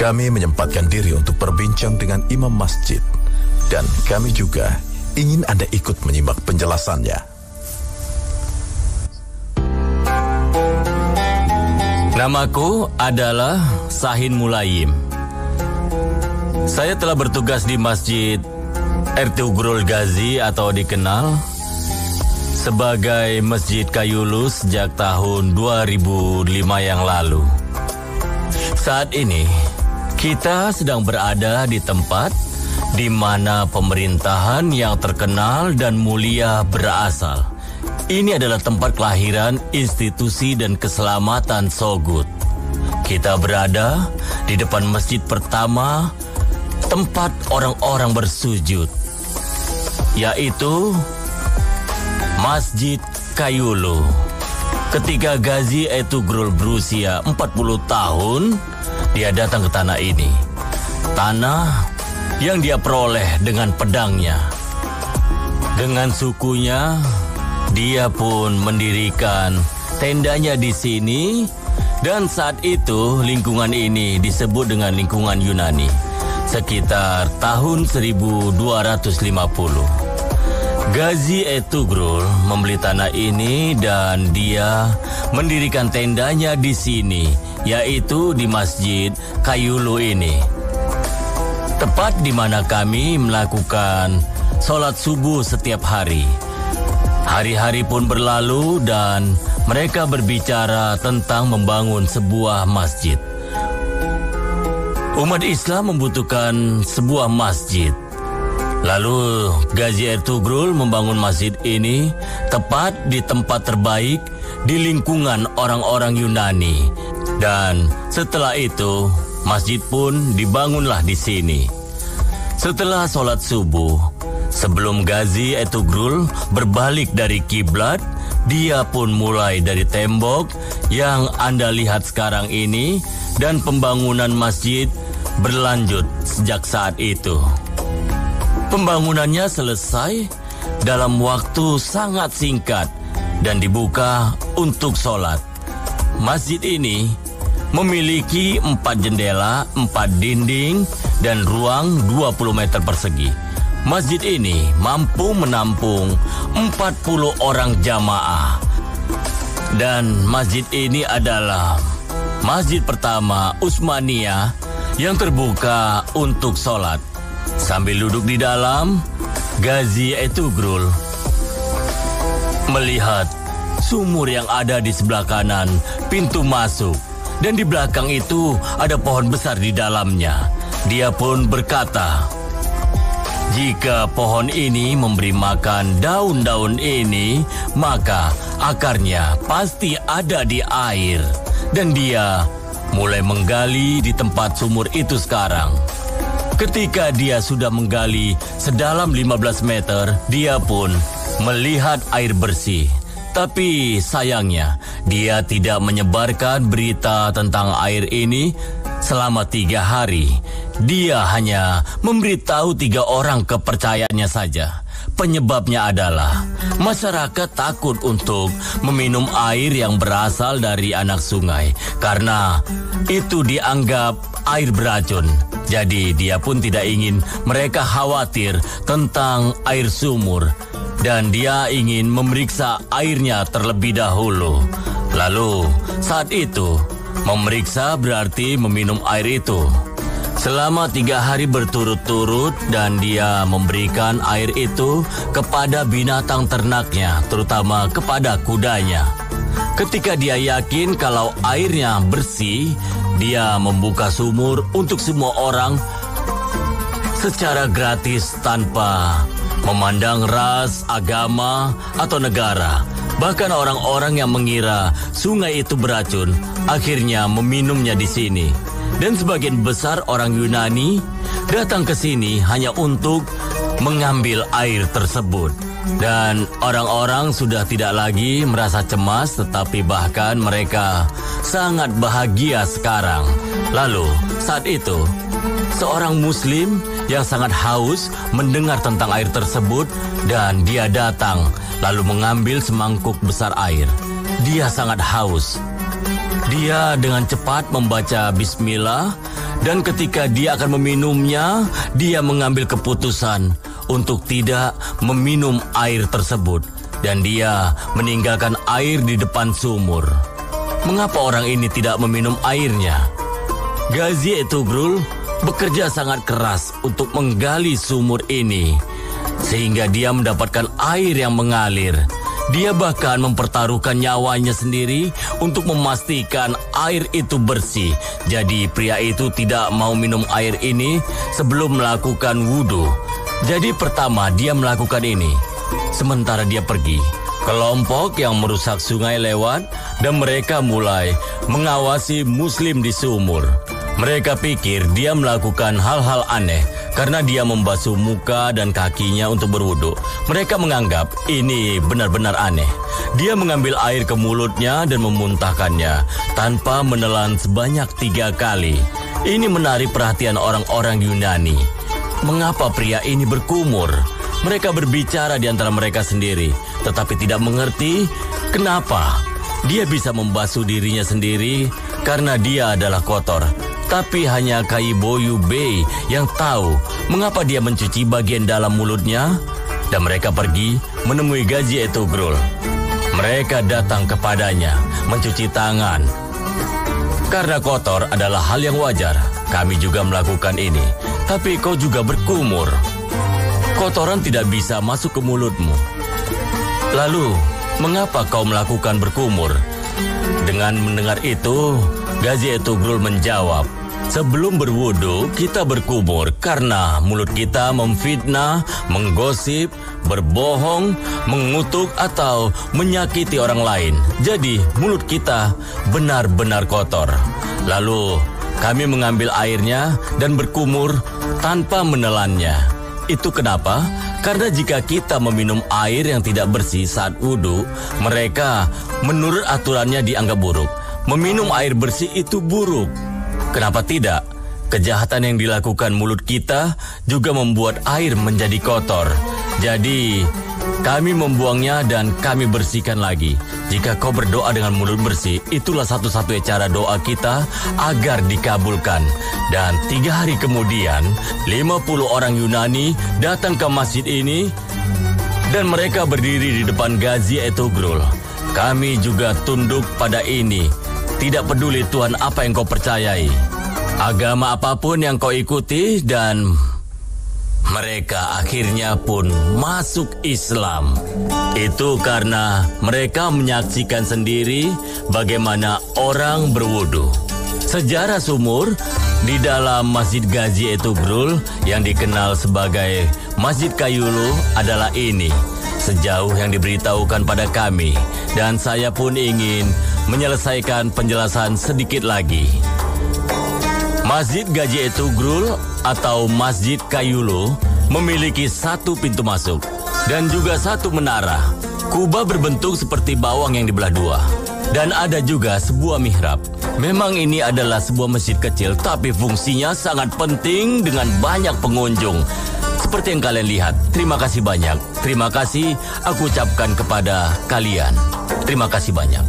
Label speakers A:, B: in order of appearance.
A: Kami menyempatkan diri untuk berbincang dengan imam masjid, dan kami juga ingin Anda ikut menyimak penjelasannya.
B: Namaku adalah Sahin Mulayim. Saya telah bertugas di Masjid RT Ugrul Ghazi atau dikenal sebagai Masjid Kayulu sejak tahun 2005 yang lalu. Saat ini, kita sedang berada di tempat di mana pemerintahan yang terkenal dan mulia berasal. Ini adalah tempat kelahiran institusi dan keselamatan Sogut. Kita berada di depan masjid pertama tempat orang-orang bersujud, yaitu Masjid Kayulu. Ketika Ghazi Ertugrul berusia 40 tahun, dia datang ke tanah ini. Tanah yang dia peroleh dengan pedangnya. Dengan sukunya, dia pun mendirikan tendanya di sini, dan saat itu lingkungan ini disebut dengan lingkungan Yunani. Sekitar tahun 1250. Ghazi Ertugrul membeli tanah ini dan dia mendirikan tendanya di sini, yaitu di Masjid Kayulu ini. Tepat di mana kami melakukan sholat subuh setiap hari. Hari-hari pun berlalu dan mereka berbicara tentang membangun sebuah masjid. Umat Islam membutuhkan sebuah masjid. Lalu Ghazi Ertugrul membangun masjid ini tepat di tempat terbaik di lingkungan orang-orang Yunani. Dan setelah itu, masjid pun dibangunlah di sini. Setelah sholat subuh, sebelum Ghazi Ertugrul berbalik dari kiblat, dia pun mulai dari tembok yang Anda lihat sekarang ini, dan pembangunan masjid berlanjut sejak saat itu. Pembangunannya selesai dalam waktu sangat singkat dan dibuka untuk sholat. Masjid ini memiliki 4 jendela, 4 dinding, dan ruang 20 meter persegi. Masjid ini mampu menampung 40 orang jamaah. Dan masjid ini adalah masjid pertama Utsmaniyah yang terbuka untuk sholat. Sambil duduk di dalam, Ghazi Ertugrul melihat sumur yang ada di sebelah kanan pintu masuk, dan di belakang itu ada pohon besar di dalamnya. Dia pun berkata, jika pohon ini memberi makan daun-daun ini, maka akarnya pasti ada di air. Dan dia mulai menggali di tempat sumur itu sekarang. Ketika dia sudah menggali sedalam 15 meter, dia pun melihat air bersih. Tapi sayangnya, dia tidak menyebarkan berita tentang air ini selama 3 hari. Dia hanya memberitahu 3 orang kepercayaannya saja. Penyebabnya adalah masyarakat takut untuk meminum air yang berasal dari anak sungai karena itu dianggap air beracun. Jadi dia pun tidak ingin mereka khawatir tentang air sumur, dan dia ingin memeriksa airnya terlebih dahulu. Lalu saat itu memeriksa berarti meminum air itu. Selama 3 hari berturut-turut, dan dia memberikan air itu kepada binatang ternaknya, terutama kepada kudanya. Ketika dia yakin kalau airnya bersih, dia membuka sumur untuk semua orang secara gratis tanpa memandang ras, agama, atau negara. Bahkan orang-orang yang mengira sungai itu beracun akhirnya meminumnya di sini. Dan sebagian besar orang Yunani datang ke sini hanya untuk mengambil air tersebut. Dan orang-orang sudah tidak lagi merasa cemas, tetapi bahkan mereka sangat bahagia sekarang. Lalu saat itu, seorang muslim yang sangat haus mendengar tentang air tersebut, dan dia datang lalu mengambil semangkuk besar air. Dia sangat haus. Dia dengan cepat membaca bismillah Dan ketika dia akan meminumnya, dia mengambil keputusan untuk tidak meminum air tersebut. Dan dia meninggalkan air di depan sumur. Mengapa orang ini tidak meminum airnya? Ghazi Ertugrul bekerja sangat keras untuk menggali sumur ini, sehingga dia mendapatkan air yang mengalir. Dia bahkan mempertaruhkan nyawanya sendiri untuk memastikan air itu bersih. Jadi pria itu tidak mau minum air ini sebelum melakukan wudhu. Jadi pertama dia melakukan ini. Sementara dia pergi, kelompok yang merusak sungai lewat dan mereka mulai mengawasi Muslim di sumur. Mereka pikir dia melakukan hal-hal aneh karena dia membasuh muka dan kakinya untuk berwudu. Mereka menganggap ini benar-benar aneh. Dia mengambil air ke mulutnya dan memuntahkannya tanpa menelan sebanyak 3 kali. Ini menarik perhatian orang-orang Yunani. Mengapa pria ini berkumur? Mereka berbicara di antara mereka sendiri, tetapi tidak mengerti kenapa dia bisa membasuh dirinya sendiri karena dia adalah kotor. Tapi hanya Kaiboyu Bey yang tahu mengapa dia mencuci bagian dalam mulutnya. Dan mereka pergi menemui Ghazi Ertugrul. Mereka datang kepadanya mencuci tangan. Karena kotor adalah hal yang wajar, kami juga melakukan ini. Tapi kau juga berkumur. Kotoran tidak bisa masuk ke mulutmu. Lalu, mengapa kau melakukan berkumur? Dengan mendengar itu, Ghazi Ertugrul menjawab, sebelum berwudu, kita berkumur karena mulut kita memfitnah, menggosip, berbohong, mengutuk atau menyakiti orang lain. Jadi, mulut kita benar-benar kotor. Lalu, kami mengambil airnya dan berkumur tanpa menelannya. Itu kenapa? Karena jika kita meminum air yang tidak bersih saat wudhu, mereka menurut aturannya dianggap buruk. Meminum air bersih itu buruk. Kenapa tidak? Kejahatan yang dilakukan mulut kita juga membuat air menjadi kotor. Jadi, kami membuangnya dan kami bersihkan lagi. Jika kau berdoa dengan mulut bersih, itulah satu-satunya cara doa kita agar dikabulkan. Dan 3 hari kemudian, 50 orang Yunani datang ke masjid ini dan mereka berdiri di depan Ghazi Ertugrul. Kami juga tunduk pada ini. Tidak peduli Tuhan apa yang kau percayai, agama apapun yang kau ikuti, dan mereka akhirnya pun masuk Islam. Itu karena mereka menyaksikan sendiri bagaimana orang berwudu. Sejarah sumur di dalam Masjid Ghazi Ertugrul yang dikenal sebagai Masjid Kayulu adalah ini. Sejauh yang diberitahukan pada kami, dan saya pun ingin menyelesaikan penjelasan sedikit lagi. Masjid Ghazi Ertugrul atau Masjid Kayulu memiliki 1 pintu masuk dan juga 1 menara. Kubah berbentuk seperti bawang yang dibelah 2. Dan ada juga sebuah mihrab. Memang ini adalah sebuah masjid kecil, tapi fungsinya sangat penting dengan banyak pengunjung. Seperti yang kalian lihat, terima kasih banyak. Terima kasih aku ucapkan kepada kalian. Terima kasih banyak.